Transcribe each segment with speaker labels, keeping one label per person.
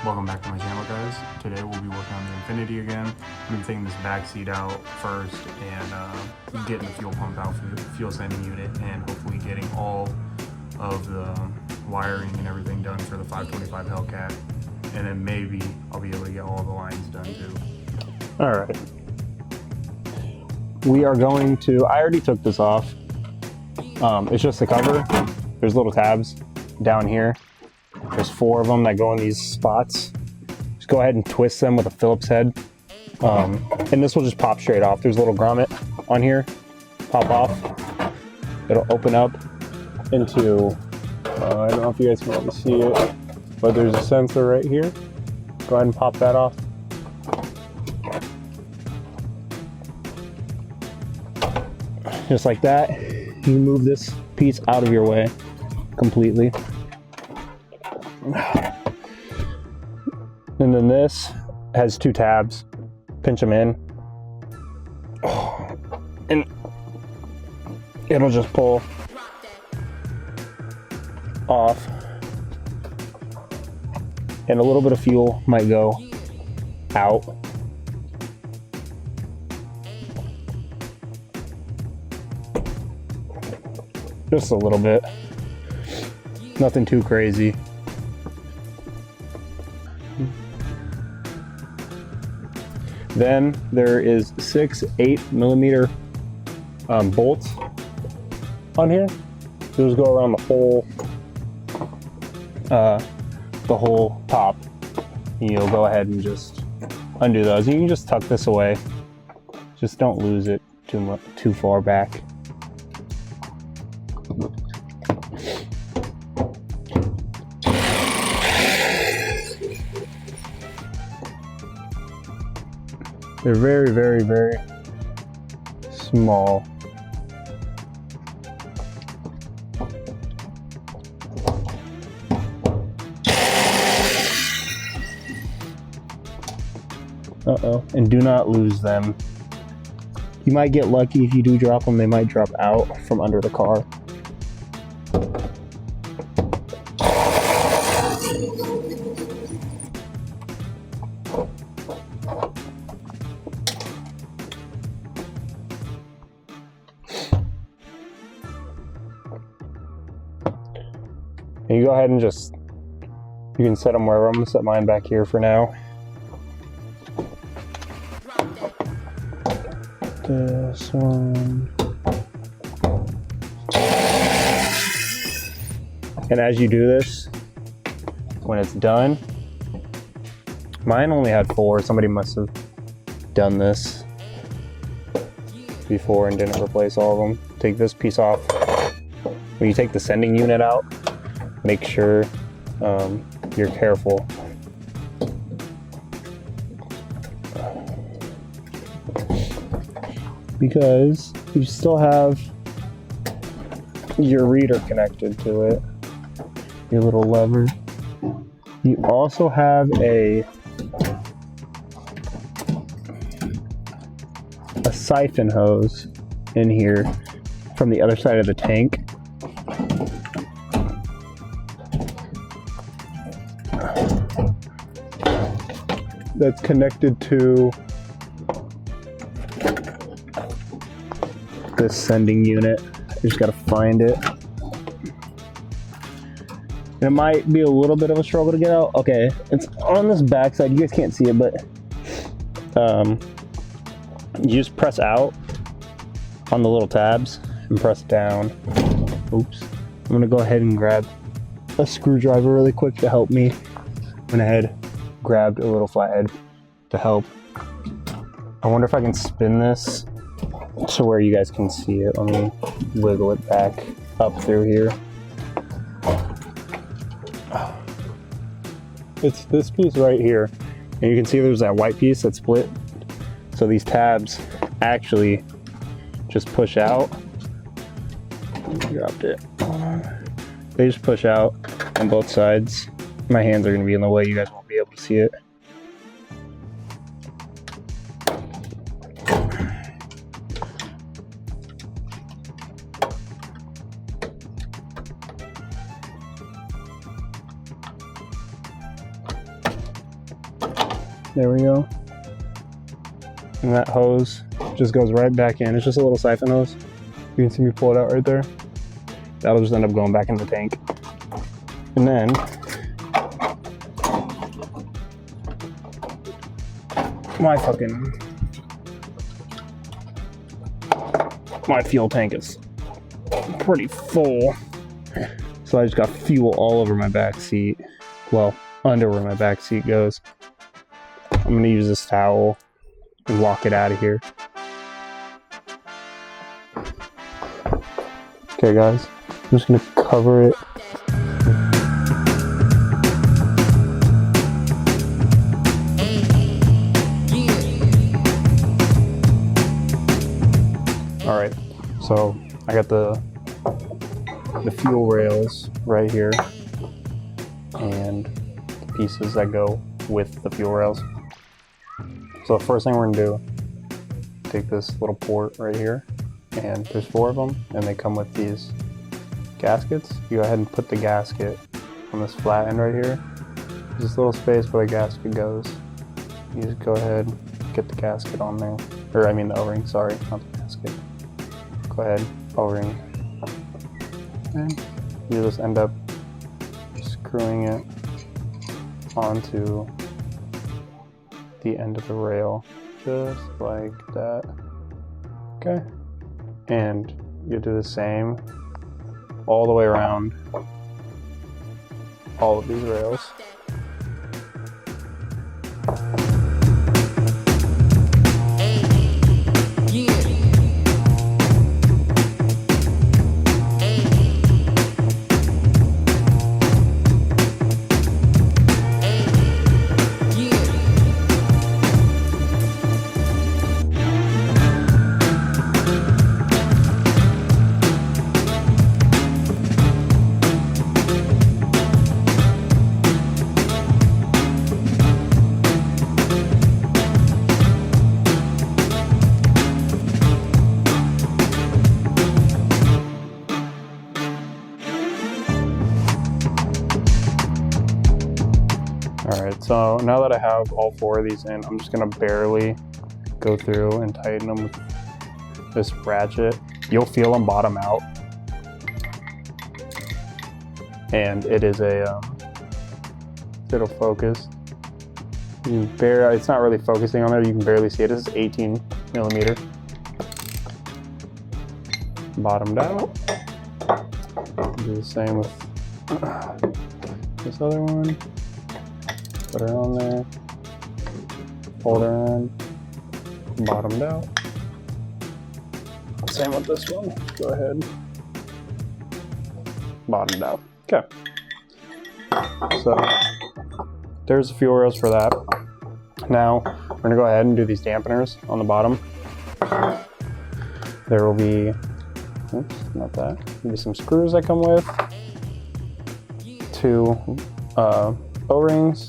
Speaker 1: Welcome back to my channel, guys. Today we'll be working on the Infinity again. I'm going to be taking this back seat out first and getting the fuel pump out for the fuel sending unit, and hopefully getting all of the wiring and everything done for the 525 Hellcat, and then maybe I'll be able to get all the lines done too.
Speaker 2: Alright. We are going to, I already took this off. It's just the cover. There's little tabs down here. There's 4 of them that go in these spots. Just go ahead and twist them with a Phillips head. And this will just pop straight off. There's a little grommet on here. Pop off. It'll open up into, I don't know if you guys can really see it, but there's a sensor right here. Go ahead and pop that off. Just like that. You move this piece out of your way completely. And then this has 2 tabs. Pinch them in. And it'll just pull off. And a little bit of fuel might go out. Just a little bit. Nothing too crazy. Then there is 6 8mm bolts on here. Those go around the whole top. You'll go ahead and just undo those. You can just tuck this away. Just don't lose it too far back. They're very, very, very small. Uh-oh, and do not lose them. You might get lucky if you do drop them, they might drop out from under the car. And you go ahead and just, you can set them wherever. I'm gonna set mine back here for now. This one. And as you do this, when it's done, mine only had 4. Somebody must have done this before and didn't replace all of them. Take this piece off. When you take the sending unit out, make sure you're careful. Because you still have your reader connected to it, your little lever. You also have a siphon hose in here from the other side of the tank. That's connected to this sending unit. You just gotta find it. And it might be a little bit of a struggle to get out. Okay, it's on this back side. You guys can't see it, but you just press out on the little tabs and press down. Oops. I'm gonna go ahead and grab a screwdriver really quick to help me. Went ahead, grabbed a little flathead to help. I wonder if I can spin this to where you guys can see it. Let me wiggle it back up through here. It's this piece right here, and you can see there's that white piece that's split. So these tabs actually just push out. Dropped it. They just push out on both sides. My hands are going to be in the way. You guys won't be able to see it. There we go. And that hose just goes right back in. It's just a little siphon hose. You can see me pull it out right there. That'll just end up going back in the tank. And then my fuel tank is pretty full. So I just got fuel all over my back seat. Well, under where my back seat goes. I'm gonna use this towel and walk it out of here. Okay guys, I'm just gonna cover it. All right, so I got the fuel rails right here and the pieces that go with the fuel rails. So the first thing we're gonna do, take this little port right here, and there's 4 of them, and they come with these gaskets. You go ahead and put the gasket on this flat end right here. There's this little space where the gasket goes. You just go ahead, get the gasket on there, or I mean the O-ring, sorry, not the gasket. Go ahead, O-ring, and you just end up screwing it onto the end of the rail, just like that. Okay, and you do the same all the way around all of these rails. Alright, so now that I have all 4 of these in, I'm just going to barely go through and tighten them with this ratchet. You'll feel them bottom out. And it is a, it'll focus. It's not really focusing on there, you can barely see it. This is 18 millimeter. Bottomed out. Do the same with this other one. Put her on there, hold her on, bottomed out. Same with this one, go ahead, bottomed out. Okay, so there's the fuel rails for that. Now we're gonna go ahead and do these dampeners on the bottom. There will be, oops, not that, maybe some screws that come with, 2 O-rings,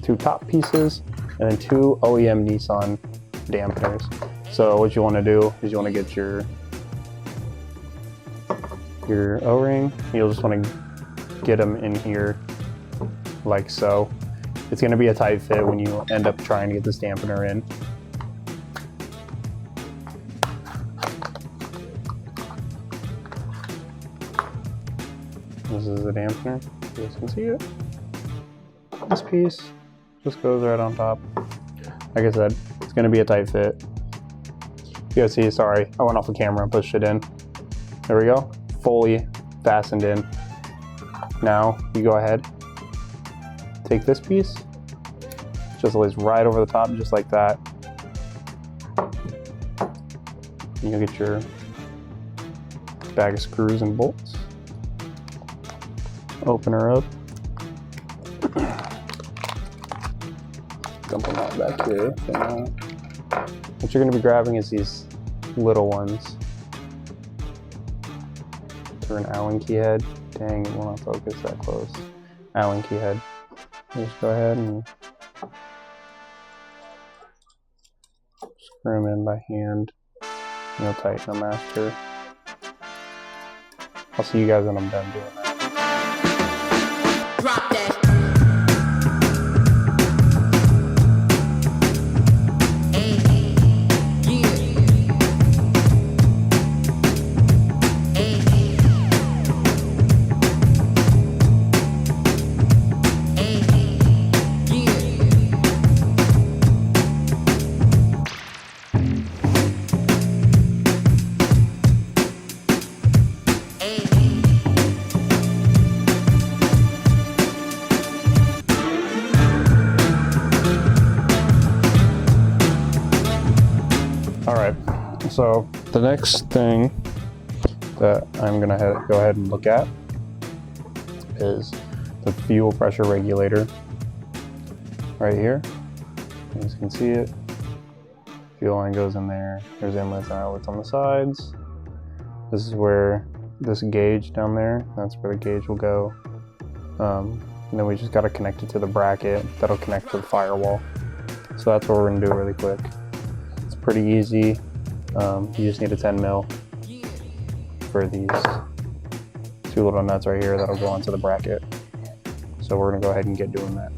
Speaker 2: 2 top pieces, and then 2 OEM Nissan dampeners. So what you want to do is you want to get your O-ring. You'll just want to get them in here like so. It's going to be a tight fit when you end up trying to get this dampener in. This is the dampener. You guys can see it. This piece just goes right on top. Like I said, it's gonna be a tight fit. You guys see, sorry, I went off the camera and pushed it in. There we go, fully fastened in. Now you go ahead, take this piece, just lays right over the top, just like that. You'll get your bag of screws and bolts. Open her up. Dump them out back here. What you're going to be grabbing is these little ones. For an Allen key head. Dang, it will not focus that close. Allen key head. Just go ahead and screw them in by hand. And you'll tighten them after. I'll see you guys when I'm done doing that.
Speaker 3: Drop that.
Speaker 2: So the next thing that I'm gonna go ahead and look at is the fuel pressure regulator right here. You guys can see it. Fuel line goes in there. There's inlets and outlets on the sides. This is where this gauge down there, that's where the gauge will go. And then we just got to connect it to the bracket that'll connect to the firewall. So that's what we're gonna do really quick. It's pretty easy. You just need a 10 mil for these two little nuts right here that'll go onto the bracket. So we're gonna go ahead and get doing that.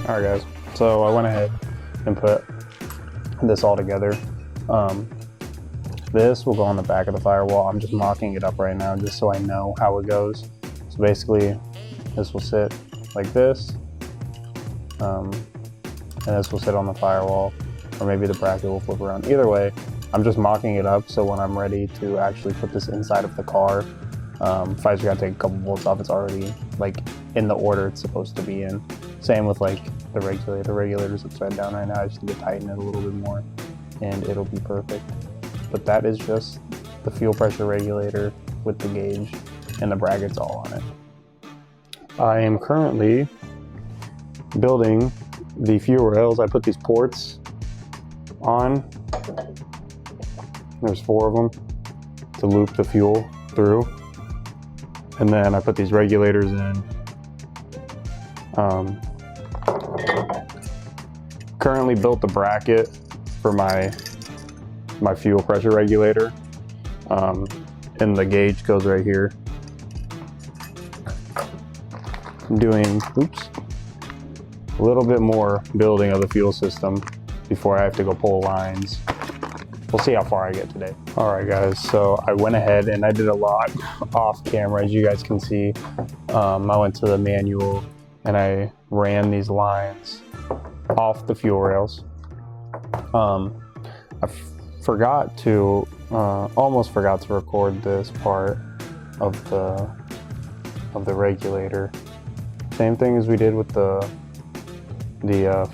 Speaker 2: Alright guys, so I went ahead and put this all together. This will go on the back of the firewall. I'm just mocking it up right now just so I know how it goes. So basically this will sit like this, and this will sit on the firewall, or maybe the bracket will flip around. Either way, I'm just mocking it up so when I'm ready to actually put this inside of the car, if I just gotta take a couple bolts off, it's already like in the order it's supposed to be in. Same with like the regulator. The regulator's upside down right now. I just need to tighten it a little bit more and it'll be perfect. But that is just the fuel pressure regulator with the gauge and the brackets all on it. I am currently building the fuel rails. I put these ports on. There's 4 of them to loop the fuel through. And then I put these regulators in. Currently built the bracket for my fuel pressure regulator, and the gauge goes right here. I'm doing a little bit more building of the fuel system before I have to go pull lines. We'll see how far I get today. All right guys, so I went ahead and I did a lot off camera, as you guys can see. I went to the manual and I ran these lines off the fuel rails. I forgot to, almost forgot to record this part of the regulator. Same thing as we did with the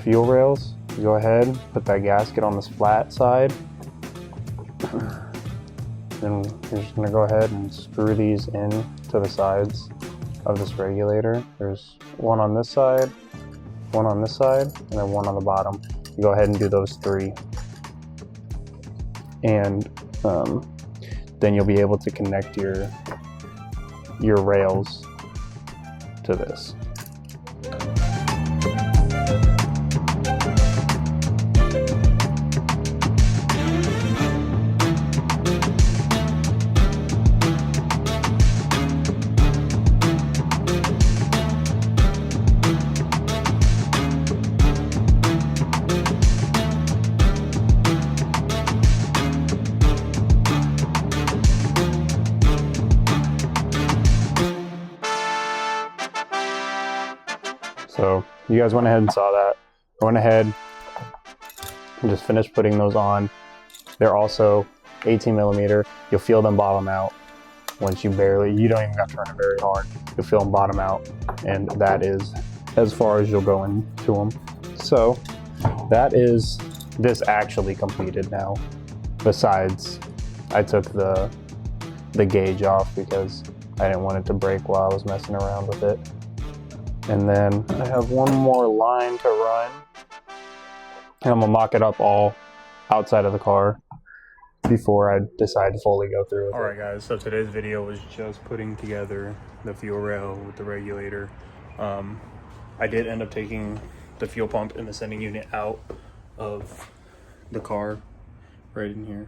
Speaker 2: fuel rails. You go ahead, put that gasket on this flat side. Then you're just gonna go ahead and screw these in to the sides of this regulator. There's one on this side, one on this side, and then one on the bottom. You go ahead and do those 3. And then you'll be able to connect your rails to this. So you guys went ahead and saw that. I went ahead and just finished putting those on. They're also 18 millimeter. You'll feel them bottom out. once you don't even got to turn it very hard. You'll feel them bottom out, and that is as far as you'll go into them. So that is this actually completed now. Besides, I took the gauge off because I didn't want it to break while I was messing around with it. And then I have one more line to run, and I'm gonna mock it up all outside of the car before I decide to fully go through with it.
Speaker 1: Alright guys, so today's video was just putting together the fuel rail with the regulator. I did end up taking the fuel pump and the sending unit out of the car right in here.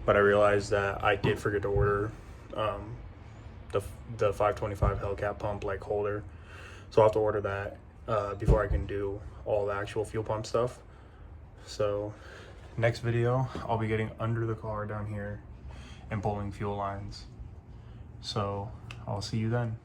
Speaker 1: But I realized that I did forget to order the 525 Hellcat pump like holder. So I'll have to order that before I can do all the actual fuel pump stuff. So next video, I'll be getting under the car down here and pulling fuel lines. So I'll see you then.